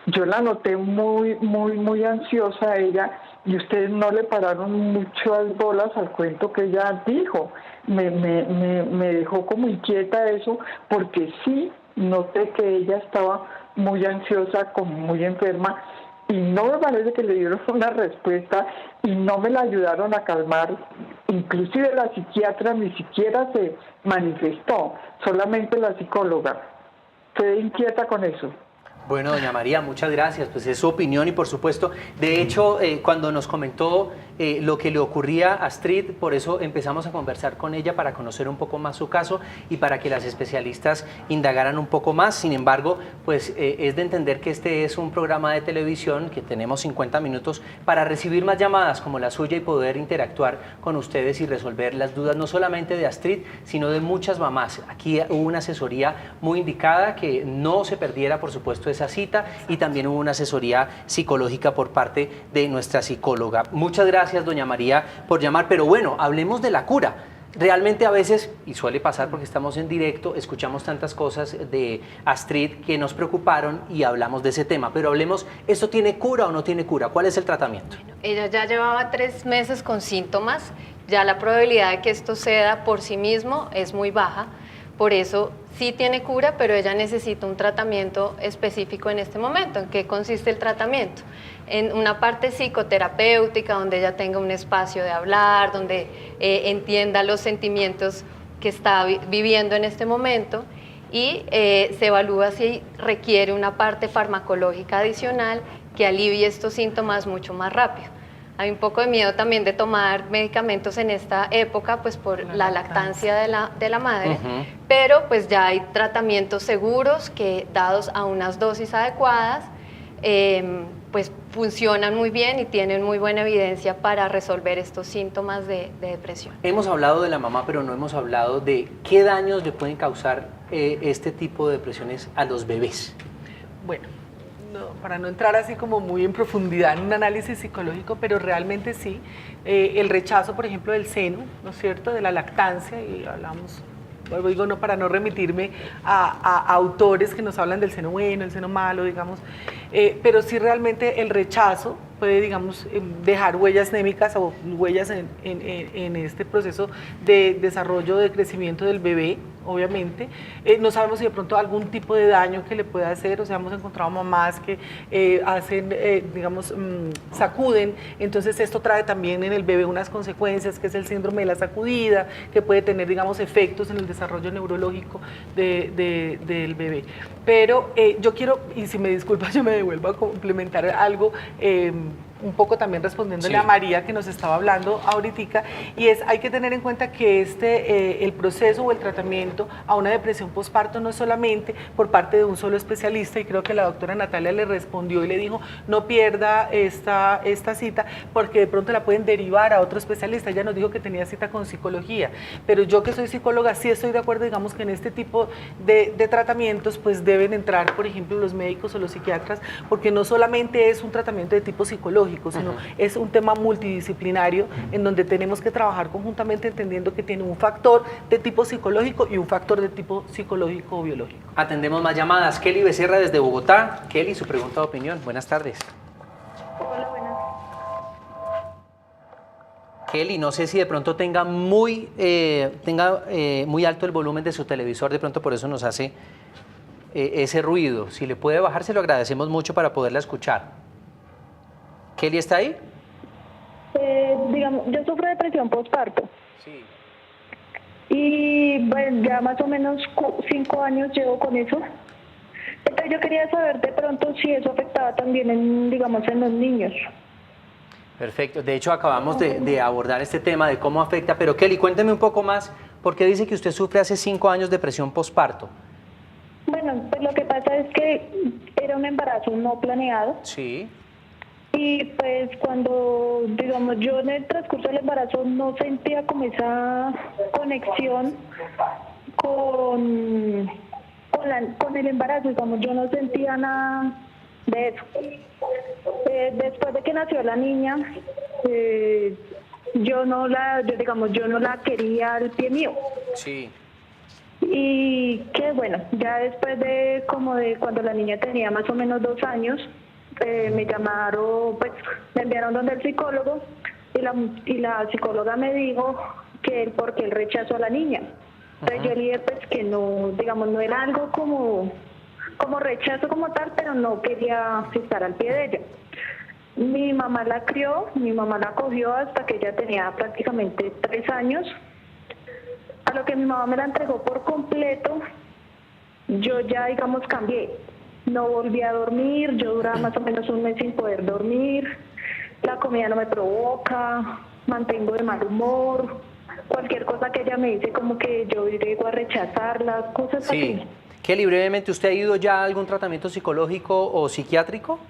yo la noté muy ansiosa a ella y ustedes no le pararon muchas bolas al cuento que ella dijo. Me dejó como inquieta eso, porque sí noté que ella estaba muy ansiosa, como muy enferma, y no me parece que le dieron una respuesta y no me la ayudaron a calmar. Inclusive la psiquiatra ni siquiera se manifestó, solamente la psicóloga. Quedé inquieta con eso. Bueno, doña María, muchas gracias. Pues es su opinión y por supuesto, de hecho, cuando nos comentó lo que le ocurría a Astrid, por eso empezamos a conversar con ella para conocer un poco más su caso y para que las especialistas indagaran un poco más. Sin embargo, pues es de entender que este es un programa de televisión, que tenemos 50 minutos para recibir más llamadas como la suya y poder interactuar con ustedes y resolver las dudas no solamente de Astrid, sino de muchas mamás. Aquí hubo una asesoría muy indicada, que no se perdiera, por supuesto, esa cita, y también hubo una asesoría psicológica por parte de nuestra psicóloga. Muchas gracias, doña María, por llamar, pero bueno, hablemos de la cura. Realmente a veces, y suele pasar porque estamos en directo, escuchamos tantas cosas de Astrid que nos preocuparon y hablamos de ese tema, pero hablemos, ¿esto tiene cura o no tiene cura? ¿Cuál es el tratamiento? Bueno, ella ya llevaba 3 meses con síntomas, ya la probabilidad de que esto ceda por sí mismo es muy baja. Por eso sí tiene cura, pero ella necesita un tratamiento específico en este momento. ¿En qué consiste el tratamiento? En una parte psicoterapéutica, donde ella tenga un espacio de hablar, donde entienda los sentimientos que está viviendo en este momento, y se evalúa si requiere una parte farmacológica adicional que alivie estos síntomas mucho más rápido. Hay un poco de miedo también de tomar medicamentos en esta época, pues por la lactancia de la madre, pero pues ya hay tratamientos seguros que, dados a unas dosis adecuadas, pues funcionan muy bien y tienen muy buena evidencia para resolver estos síntomas de depresión. Hemos hablado de la mamá, pero no hemos hablado de qué daños le pueden causar este tipo de depresiones a los bebés. Bueno, para no entrar así como muy en profundidad en un análisis psicológico, pero realmente sí, el rechazo, por ejemplo, del seno, ¿no es cierto?, de la lactancia, y hablamos, vuelvo digo, no, para no remitirme a autores que nos hablan del seno bueno, el seno malo, digamos, pero sí realmente el rechazo puede, digamos, dejar huellas némicas o huellas en este proceso de desarrollo, de crecimiento del bebé, obviamente. No sabemos si de pronto algún tipo de daño que le pueda hacer, o sea, hemos encontrado mamás que hacen, digamos, sacuden, entonces esto trae también en el bebé unas consecuencias, que es el síndrome de la sacudida, que puede tener, digamos, efectos en el desarrollo neurológico del bebé. Pero yo quiero, y si me disculpas, yo me devuelvo a complementar algo, un poco también respondiéndole a María, que nos estaba hablando ahorita, y es, hay que tener en cuenta que el proceso o el tratamiento a una depresión postparto no es solamente por parte de un solo especialista, y creo que la doctora Natalia le respondió y le dijo, no pierda esta cita, porque de pronto la pueden derivar a otro especialista. Ella nos dijo que tenía cita con psicología, pero yo, que soy psicóloga, sí estoy de acuerdo, digamos, que en este tipo de tratamientos pues deben entrar, por ejemplo, los médicos o los psiquiatras, porque no solamente es un tratamiento de tipo psicológico, psicológico, sino es un tema multidisciplinario en donde tenemos que trabajar conjuntamente entendiendo que tiene un factor de tipo psicológico y un factor de tipo psicológico o biológico. Atendemos más llamadas. Kelly Becerra desde Bogotá. Kelly, su pregunta de opinión. Buenas tardes. Hola, buenas. Kelly, no sé si de pronto tenga muy alto el volumen de su televisor, de pronto por eso nos hace ese ruido. Si le puede bajar, se lo agradecemos mucho para poderla escuchar. ¿Kelly está ahí? Digamos, yo sufro depresión postparto. Sí. Y bueno, ya más o menos 5 años llevo con eso. Entonces yo quería saber de pronto si eso afectaba también en los niños. Perfecto. De hecho, acabamos de abordar este tema de cómo afecta. Pero Kelly, cuénteme un poco más, ¿por qué dice que usted sufre hace 5 años depresión postparto? Bueno, pues lo que pasa es que era un embarazo no planeado. Sí. Y pues cuando, digamos, yo en el transcurso del embarazo no sentía como esa conexión con el embarazo, digamos, yo no sentía nada de eso. Después de que nació la niña, yo no la quería al pie mío. Sí. Y que bueno, ya después de cuando la niña tenía más o menos 2 años, me llamaron, pues me enviaron donde el psicólogo y la psicóloga me dijo que porque él rechazó a la niña. Entonces yo le dije pues que no, digamos, no era algo como rechazo como tal, pero no quería estar al pie de ella. Mi mamá la crió, mi mamá la cogió hasta que ella tenía prácticamente 3 años. A lo que mi mamá me la entregó por completo, yo ya, digamos, cambié. No volví a dormir, yo duraba más o menos 1 mes sin poder dormir, la comida no me provoca, mantengo de mal humor, cualquier cosa que ella me dice como que yo llego a rechazarla, cosas así. Kelly, brevemente, ¿usted ha ido ya a algún tratamiento psicológico o psiquiátrico?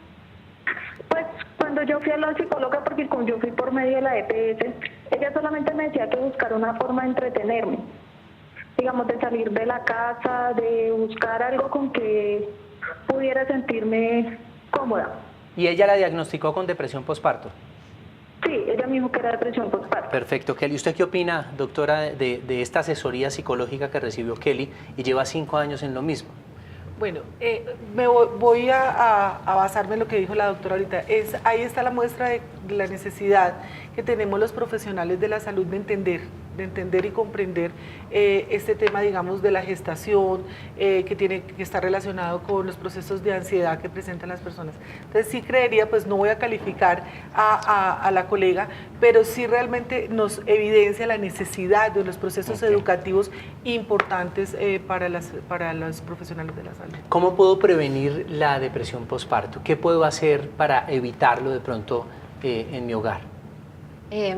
Pues cuando yo fui a la psicóloga, porque como yo fui por medio de la EPS, ella solamente me decía que buscar una forma de entretenerme, digamos, de salir de la casa, de buscar algo con que pudiera sentirme cómoda. ¿Y ella la diagnosticó con depresión postparto? Sí, ella me dijo que era depresión postparto. Perfecto. Kelly, ¿usted qué opina, doctora, de esta asesoría psicológica que recibió Kelly y lleva 5 años en lo mismo? Bueno, me voy a basarme en lo que dijo la doctora ahorita. Ahí está la muestra de la necesidad que tenemos los profesionales de la salud de entender y comprender este tema, digamos, de la gestación, que tiene que estar relacionado con los procesos de ansiedad que presentan las personas. Entonces sí creería, pues no voy a calificar a la colega, pero sí realmente nos evidencia la necesidad de los procesos educativos importantes para los profesionales de la salud. ¿Cómo puedo prevenir la depresión postparto? ¿Qué puedo hacer para evitarlo de pronto en mi hogar?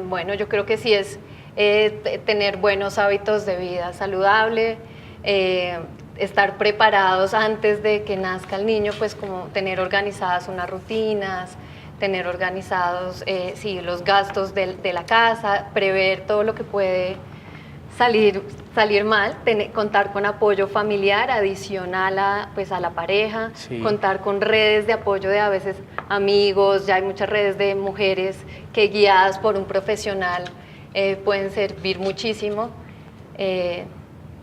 Bueno, yo creo que sí es tener buenos hábitos de vida saludable, estar preparados antes de que nazca el niño, pues como tener organizadas unas rutinas, tener organizados los gastos de la casa, prever todo lo que puede salir mal, contar con apoyo familiar adicional a la pareja, contar con redes de apoyo de a veces amigos, ya hay muchas redes de mujeres que guiadas por un profesional pueden servir muchísimo.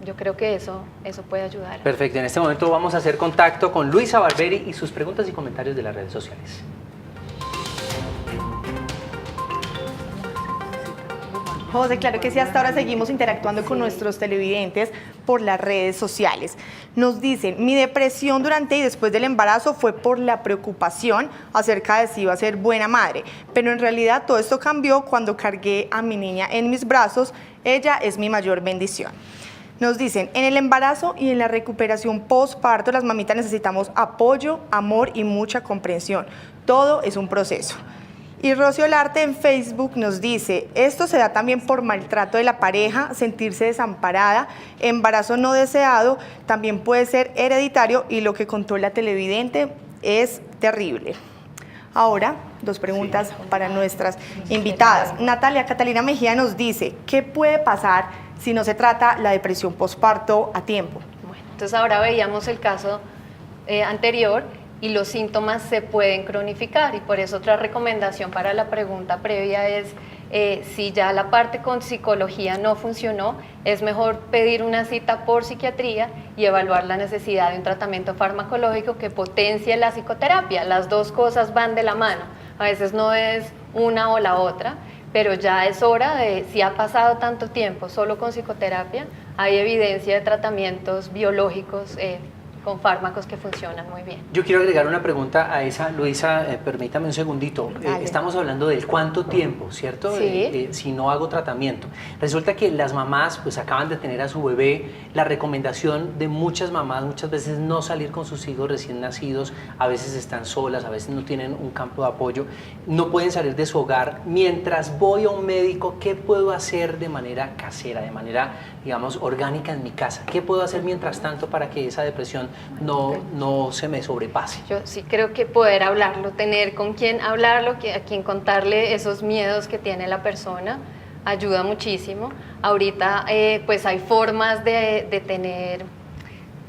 Yo creo que eso puede ayudar. Perfecto, en este momento vamos a hacer contacto con Luisa Barberi y sus preguntas y comentarios de las redes sociales. José, claro que sí, hasta ahora seguimos interactuando con nuestros televidentes por las redes sociales. Nos dicen, mi depresión durante y después del embarazo fue por la preocupación acerca de si iba a ser buena madre, pero en realidad todo esto cambió cuando cargué a mi niña en mis brazos, ella es mi mayor bendición. Nos dicen, en el embarazo y en la recuperación postparto, las mamitas necesitamos apoyo, amor y mucha comprensión. Todo es un proceso. Y Rocío Larte en Facebook nos dice, esto se da también por maltrato de la pareja, sentirse desamparada, embarazo no deseado, también puede ser hereditario y lo que contó la televidente es terrible. Ahora, 2 preguntas para nuestras invitadas. Natalia Catalina Mejía nos dice, ¿qué puede pasar si no se trata la depresión postparto a tiempo? Bueno, entonces ahora veíamos el caso anterior, y los síntomas se pueden cronificar, y por eso otra recomendación para la pregunta previa es si ya la parte con psicología no funcionó, es mejor pedir una cita por psiquiatría y evaluar la necesidad de un tratamiento farmacológico que potencie la psicoterapia. Las dos cosas van de la mano, a veces no es una o la otra, pero ya es hora de, si ha pasado tanto tiempo solo con psicoterapia, hay evidencia de tratamientos biológicos con fármacos que funcionan muy bien. Yo quiero agregar una pregunta a esa, Luisa, permítame un segundito. Estamos hablando del cuánto tiempo, ¿cierto? Sí. Si no hago tratamiento. Resulta que las mamás pues acaban de tener a su bebé. La recomendación de muchas mamás muchas veces no salir con sus hijos recién nacidos, a veces están solas, a veces no tienen un campo de apoyo, no pueden salir de su hogar. Mientras voy a un médico, ¿qué puedo hacer de manera casera, de manera, digamos, orgánica en mi casa? ¿Qué puedo hacer mientras tanto para que esa depresión no se me sobrepase? Yo sí creo que poder hablarlo, tener con quién hablarlo, a quien contarle esos miedos que tiene la persona, ayuda muchísimo. Ahorita pues hay formas de tener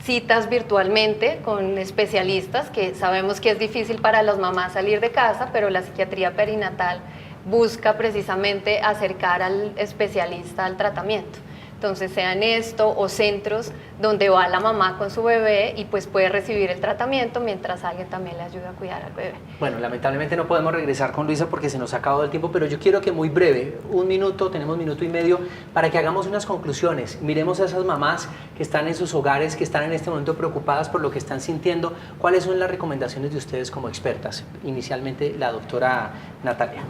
citas virtualmente con especialistas, que sabemos que es difícil para las mamás salir de casa, pero la psiquiatría perinatal busca precisamente acercar al especialista al tratamiento. Entonces, sean esto o centros donde va la mamá con su bebé y pues puede recibir el tratamiento mientras alguien también le ayuda a cuidar al bebé. Bueno, lamentablemente no podemos regresar con Luisa porque se nos ha acabado el tiempo, pero yo quiero que muy breve, un minuto, tenemos minuto y medio, para que hagamos unas conclusiones. Miremos a esas mamás que están en sus hogares, que están en este momento preocupadas por lo que están sintiendo. ¿Cuáles son las recomendaciones de ustedes como expertas? Inicialmente, la doctora Natalia.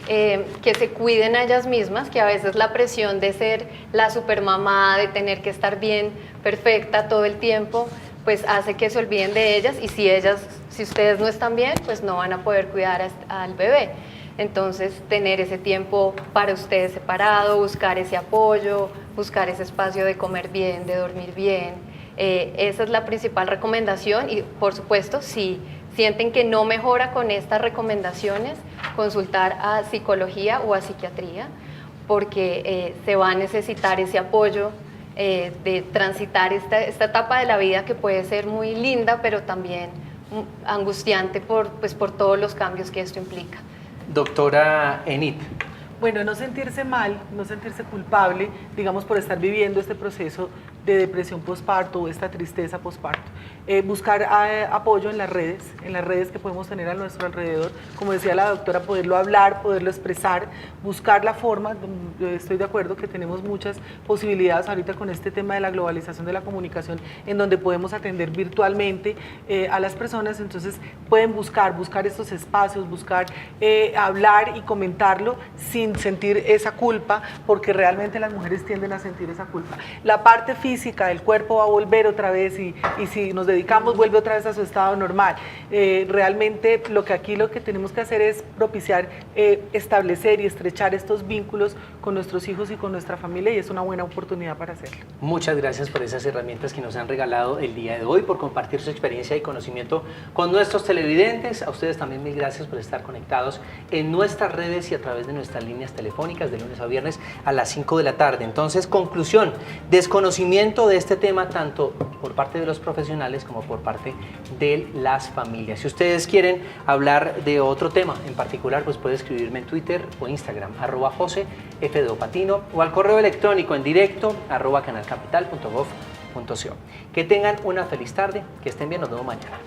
Que se cuiden a ellas mismas, que a veces la presión de ser la supermamá, de tener que estar bien, perfecta todo el tiempo, pues hace que se olviden de ellas, y si ustedes no están bien, pues no van a poder cuidar al bebé. Entonces, tener ese tiempo para ustedes separado, buscar ese apoyo, buscar ese espacio de comer bien, de dormir bien. Esa es la principal recomendación, y por supuesto, si sienten que no mejora con estas recomendaciones, consultar a psicología o a psiquiatría, porque se va a necesitar ese apoyo de transitar esta etapa de la vida, que puede ser muy linda, pero también angustiante por todos los cambios que esto implica. Doctora Enid. Bueno, no sentirse mal, no sentirse culpable, digamos, por estar viviendo este proceso de depresión posparto o esta tristeza posparto. Buscar apoyo en las redes que podemos tener a nuestro alrededor, como decía la doctora, poderlo hablar, poderlo expresar, buscar la forma. Yo estoy de acuerdo que tenemos muchas posibilidades ahorita con este tema de la globalización de la comunicación, en donde podemos atender virtualmente a las personas. Entonces pueden buscar estos espacios, hablar y comentarlo sin sentir esa culpa, porque realmente las mujeres tienden a sentir esa culpa. La parte física del cuerpo va a volver otra vez, y si nos dedicamos, vuelve otra vez a su estado normal. Realmente lo que tenemos que hacer es propiciar, establecer y estrechar estos vínculos con nuestros hijos y con nuestra familia, y es una buena oportunidad para hacerlo. Muchas gracias por esas herramientas que nos han regalado el día de hoy, por compartir su experiencia y conocimiento con nuestros televidentes. A ustedes también mil gracias por estar conectados en nuestras redes y a través de nuestras líneas telefónicas de lunes a viernes a las 5 de la tarde. Entonces, conclusión, desconocimiento de este tema tanto por parte de los profesionales como por parte de las familias. Si ustedes quieren hablar de otro tema en particular, pues puede escribirme en Twitter o Instagram, @josefdopatino, o al correo electrónico en directo @canalcapital.gov.co. Que tengan una feliz tarde, que estén bien, nos vemos mañana.